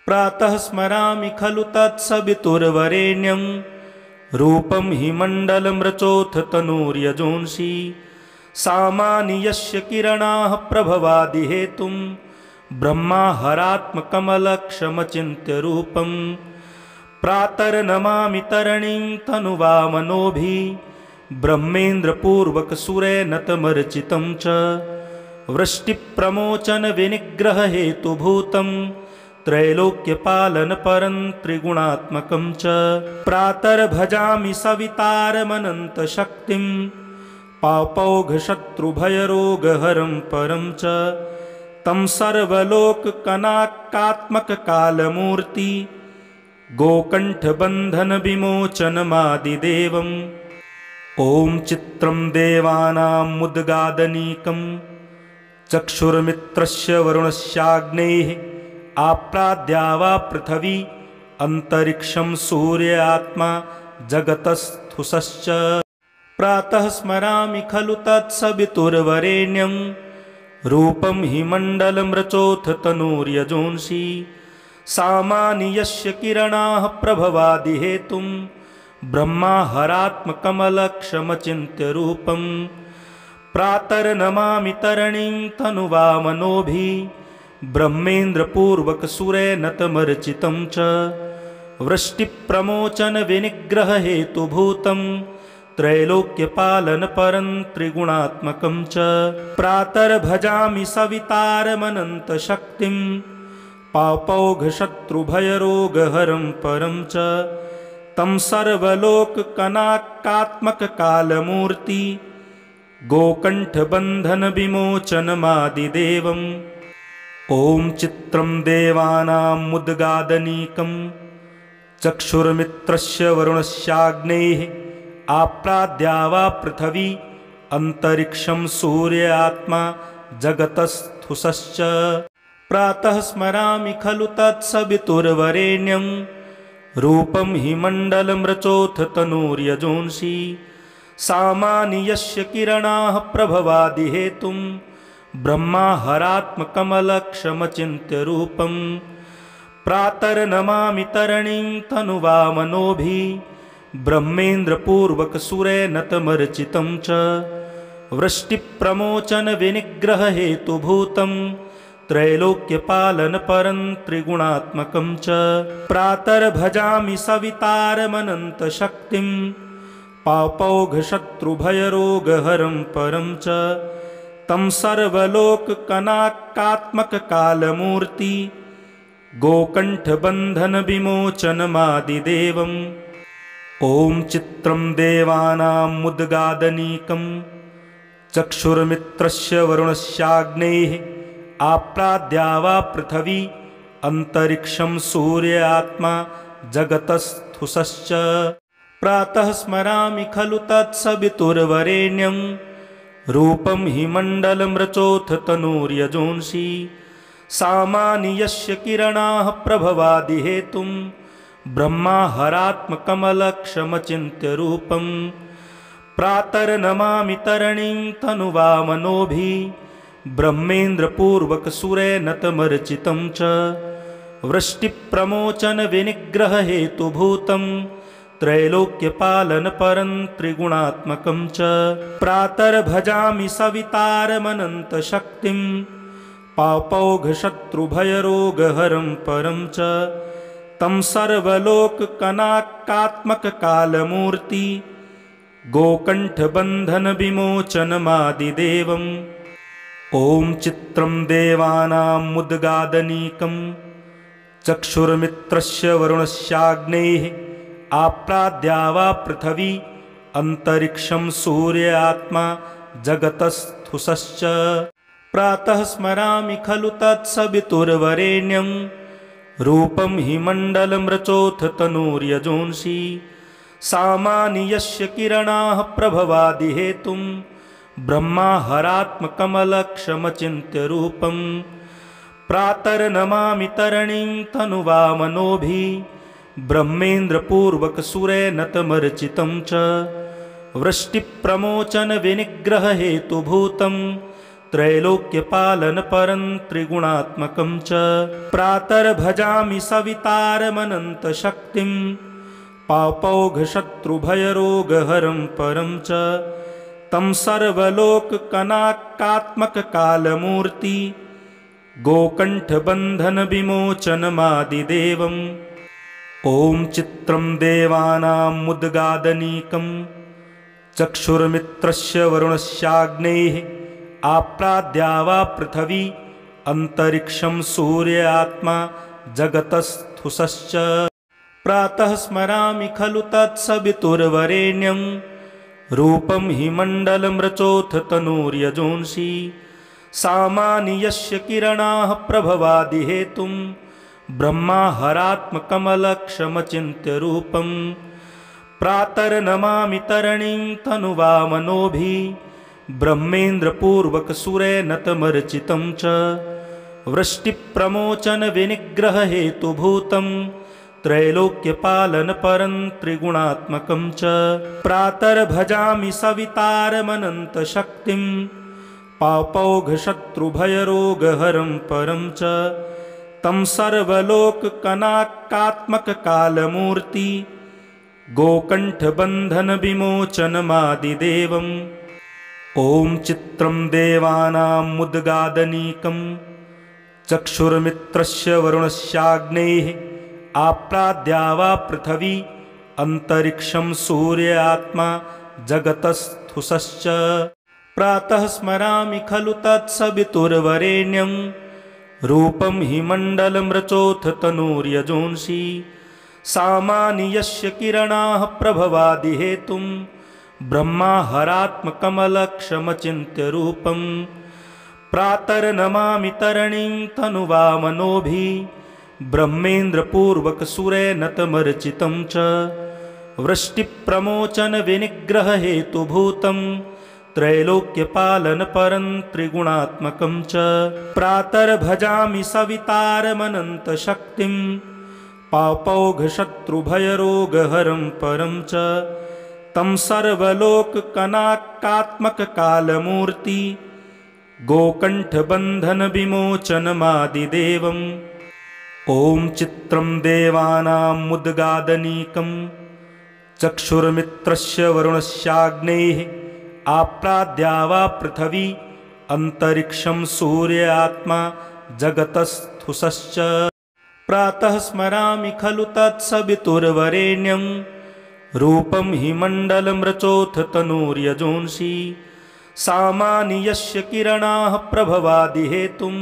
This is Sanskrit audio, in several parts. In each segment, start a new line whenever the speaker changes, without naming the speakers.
प्रातः स्मरामि खलु तत्सवितुर्वरेण्यं रूपं हि मण्डलमृचोऽथ तनूर्यजोंषि सामानि यस्य किरणाः प्रभवादिहेतुं ब्रह्माहरात्मकमलक्षमचिन्त्य रूपं प्रातर्नमामि तरणीं तनुवामनोभिः ब्रह्मेन्द्रपूर्वकसुरेण तमर्चितं च वृष्टिप्रमोचनविनिग्रहहेतुभूतं त्रैलोक्यपालनपरं त्रिगुणात्मकं च प्रातर्भजामि सवितारमनन्तशक्तिं पापौघशत्रुभयरोगहरं परं च तं सर्वलोककनाकात्मककालमूर्ति गोकण्ठबन्धनविमोचनमादिदेवम् ॐ चित्रं देवानां मुद्गादनीकं चक्षुर्मित्रस्य वरुणस्याग्नेः आप्राद्या वा पृथिवी अन्तरिक्षं सूर्य आत्मा जगतस्थुषश्च प्रातः स्मरामि खलु तत्सवितुर्वरेण्यं रूपं हि मण्डलमृचोऽथ तनूर्यजोंषि सामानि यस्य किरणाः प्रभवादिहेतुं ब्रह्माहरात्मकमलक्षमचिन्त्य रूपं प्रातर्नमामि तरणीं तनुवामनोभिः ब्रह्मेन्द्रपूर्वकसुरेण तमर्चितं च वृष्टिप्रमोचनविनिग्रहहेतुभूतं त्रैलोक्यपालनपरं त्रिगुणात्मकं च प्रातर्भजामि सवितारमनन्तशक्तिं पापौघशत्रुभयरोगहरं परं च तं सर्वलोककनाकात्मककालमूर्ति गोकण्ठबन्धनविमोचनमादिदेवम् ॐ चित्रं देवानां मुद्गादनीकं चक्षुर्मित्रस्य वरुणस्याग्नेः आप्राद्या वा पृथिवी अन्तरिक्षं सूर्य आत्मा जगतस्थुषश्च प्रातः स्मरामि खलु तत्सवितुर्वरेण्यं रूपं हि मण्डलमृचोऽथ तनूर्यजोंषि सामानि यस्य किरणाः प्रभवादिहेतुं ब्रह्माहरात्मकमलक्षमचिन्त्य रूपं प्रातर्नमामि तरणीं तनुवामनोभिः ब्रह्मेन्द्रपूर्वकसुरेण तमर्चितं च वृष्टिप्रमोचनविनिग्रहहेतुभूतं त्रैलोक्यपालनपरं त्रिगुणात्मकं च प्रातर्भजामि सवितारमनन्तशक्तिं पापौघशत्रुभयरोगहरं परं च तं सर्वलोककनाकात्मककालमूर्ति गोकण्ठबन्धनविमोचनमादिदेवम् ॐ चित्रं देवानां मुद्गादनीकं चक्षुर्मित्रस्य वरुणस्याग्नेः आप्राद्या वा पृथिवी अन्तरिक्षं सूर्य आत्मा जगतस्थुषश्च प्रातः स्मरामि खलु तत्सवितुर्वरेण्यं रूपं हि मण्डलमृचोऽथ तनूर्यजोंषि सामानि यस्य किरणाः प्रभवादिहेतुं ब्रह्माहरात्मकमलक्षमचिन्त्य रूपं प्रातर्नमामि तरणीं तनुवामनोभिः ब्रह्मेन्द्रपूर्वकसुरेण तमर्चितं च वृष्टिप्रमोचनविनिग्रहहेतुभूतं त्रैलोक्यपालनपरं त्रिगुणात्मकं च प्रातर्भजामि सवितारमनन्तशक्तिं पापौघशत्रुभयरोगहरं परं च तं सर्वलोककनाकात्मककालमूर्ति गोकण्ठबन्धनविमोचनमादिदेवम् ॐ चित्रं देवानां मुद्गादनीकं चक्षुर्मित्रस्य वरुणस्याग्नेः आप्राद्या वा पृथिवी अन्तरिक्षं सूर्य आत्मा जगतस्थुषश्च प्रातः स्मरामि खलु तत्सवितुर्वरेण्यं रूपं हि मण्डलमृचोऽथ तनूर्यजोंषि सामानि यस्य किरणाः प्रभवादिहेतुं ब्रह्माहरात्मकमलक्षमचिन्त्य रूपं प्रातर्नमामि तरणीं तनुवामनोभिः ब्रह्मेन्द्रपूर्वकसुरेण तमर्चितं च वृष्टिप्रमोचनविनिग्रहहेतुभूतं त्रैलोक्यपालनपरं त्रिगुणात्मकं च प्रातर्भजामि सवितारमनन्तशक्तिं पापौघशत्रुभयरोगहरं परं च तं सर्वलोककनाकात्मककालमूर्ति गोकण्ठबन्धनविमोचनमादिदेवम् ॐ चित्रं देवानामुद्गादनीकं चक्षुर्मित्रस्य वरुणस्याग्नेः आप्राद्या वा पृथिवी अन्तरिक्षं सूर्य आत्मा जगतस्थुषश्च प्रातः स्मरामि खलु तत्सवितुर्वरेण्यं रूपं हि मण्डलमृचोऽथ तनूर्यजोंषि सामानि यस्य किरणाः प्रभवादिहेतुं ब्रह्माहरात्मकमलक्षमचिन्त्यरूपं प्रातर्नमामि तरणीं तनुवामनोभिः ब्रह्मेन्द्रपूर्वकसुरेणतमर्चितं च वृष्टिप्रमोचनविनिग्रहहेतुभूतं त्रैलोक्यपालनपरं त्रिगुणात्मकं च प्रातर्भजामि सवितारमनन्तशक्तिं पापौघशत्रुभयरोगहरं परं च तं सर्वलोककनाकात्मककालमूर्ति गोकण्ठबन्धनविमोचनमादिदेवम् ॐ चित्रं देवानामुद्गादनीकं चक्षुर्मित्रस्य वरुणस्याग्नेः आप्राद्या वा पृथिवी अन्तरिक्षं सूर्य आत्मा जगतस्थुषश्च प्रातः स्मरामि खलु तत्सवितुर्वरेण्यं रूपं हि मण्डलमृचोऽथ तनूर्यजोंषि सामानि यस्य किरणाः प्रभवादिहेतुं ब्रह्माहरात्मकमलक्षमचिन्त्यरूपं प्रातर्नमामि तरणीं तनुवामनोभिः ब्रह्मेन्द्रपूर्वकसुरेणतमर्चितं च वृष्टिप्रमोचनविनिग्रहहेतुभूतं त्रैलोक्यपालनपरं त्रिगुणात्मकं च प्रातर्भजामि सवितारमनन्तशक्तिं पापौघशत्रुभयरोगहरं परं च तं सर्वलोककनाकात्मककालमूर्ति गोकण्ठबन्धनविमोचनमादिदेवम् ॐ चित्रं देवानामुद्गादनीकं चक्षुर्मित्रस्य वरुणस्याग्नेः आप्राद्या वा पृथिवी अन्तरिक्षं सूर्य आत्मा जगतस्थुषश्च प्रातः स्मरामि खलु तत्सवितुर्वरेण्यं रूपं हि मण्डलमृचोऽथ तनूर्यजोंषि सामानि यस्य किरणाः प्रभवादिहेतुं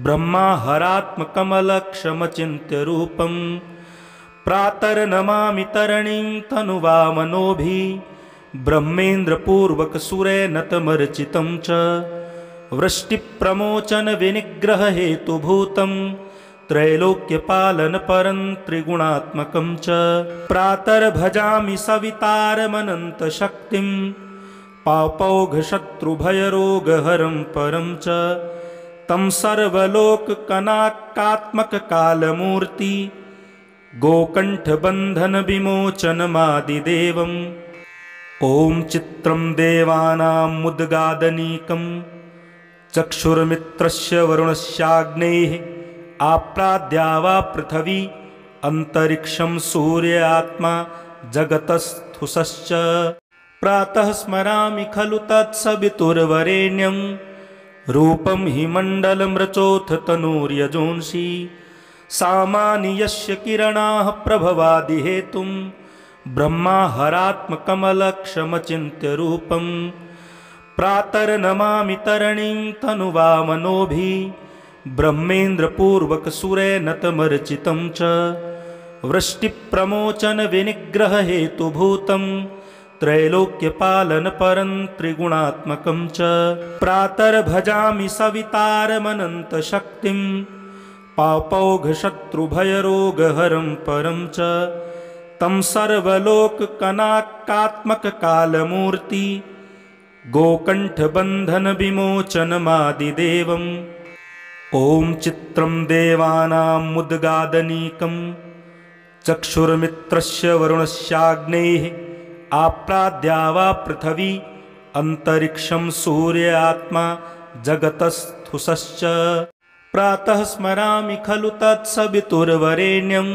ब्रह्माहरात्मकमलक्षमचिन्त्यरूपं प्रातर्नमामि तरणीं तनुवामनोभिः ब्रह्मेन्द्रपूर्वकसुरेणतमर्चितं च वृष्टिप्रमोचनविनिग्रहहेतुभूतं त्रैलोक्यपालनपरं त्रिगुणात्मकं च प्रातर्भजामि सवितारमनन्तशक्तिं पापौघशत्रुभयरोगहरं परं च तं सर्वलोककनाकात्मककालमूर्ति गोकण्ठबन्धनविमोचनमादिदेवम् ॐ चित्रं देवानामुद्गादनीकं चक्षुर्मित्रस्य वरुणस्याग्नेः आप्राद्या वा पृथिवी अन्तरिक्षं सूर्य आत्मा जगतस्थुषश्च प्रातः स्मरामि खलु तत्सवितुर्वरेण्यं रूपं हि मण्डलमृचोऽथ तनूर्यजोंषि सामानि यस्य किरणाः प्रभवादिहेतुं ब्रह्माहरात्मकमलक्षमचिन्त्यरूपं प्रातर्नमामि तरणीं तनुवामनोभिः ब्रह्मेन्द्रपूर्वकसुरेणतमर्चितं च वृष्टिप्रमोचनविनिग्रहहेतुभूतं त्रैलोक्यपालनपरं त्रिगुणात्मकं च प्रातर्भजामि सवितारमनन्तशक्तिं पापौघशत्रुभयरोगहरं परं च तं सर्वलोककनाकात्मककालमूर्ति गोकण्ठबन्धनविमोचनमादिदेवम् ॐ चित्रं देवानामुद्गादनीकं चक्षुर्मित्रस्य वरुणस्याग्नेः आप्राद्या वा पृथिवी अन्तरिक्षं सूर्य आत्मा जगतस्थुषश्च प्रातः स्मरामि खलु तत्सवितुर्वरेण्यं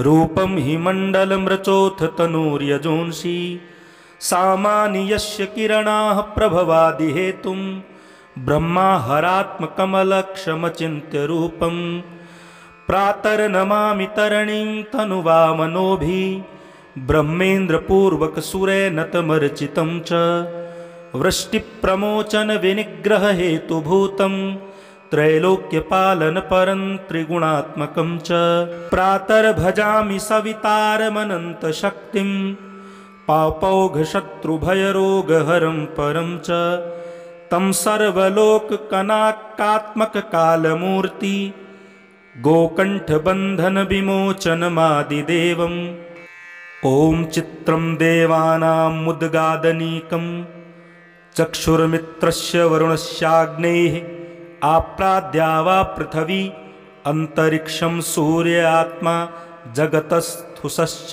रूपं हि मण्डलमृचोऽथ तनूर्यजोंषि सामानि यस्य किरणाः प्रभवादिहेतुं ब्रह्माहरात्मकमलक्षमचिन्त्य रूपं प्रातर्नमामि तरणीं तनुवामनोभिः ब्रह्मेन्द्रपूर्वकसुरैर्नतमर्चितं च वृष्टिप्रमोचनविनिग्रहहेतुभूतं त्रैलोक्यपालनपरं त्रिगुणात्मकं च प्रातर्भजामि सवितारमनन्तशक्तिं पापौघशत्रुभयरोगहरं परं च तं सर्वलोककनाकात्मककालमूर्ति गोकण्ठबन्धनविमोचनमादिदेवम् ॐ चित्रं देवानां मुद्गादनीकं चक्षुर्मित्रस्य वरुणस्याग्नेः आप्राद्या वा पृथिवी अन्तरिक्षं सूर्य आत्मा जगतस्थुषश्च।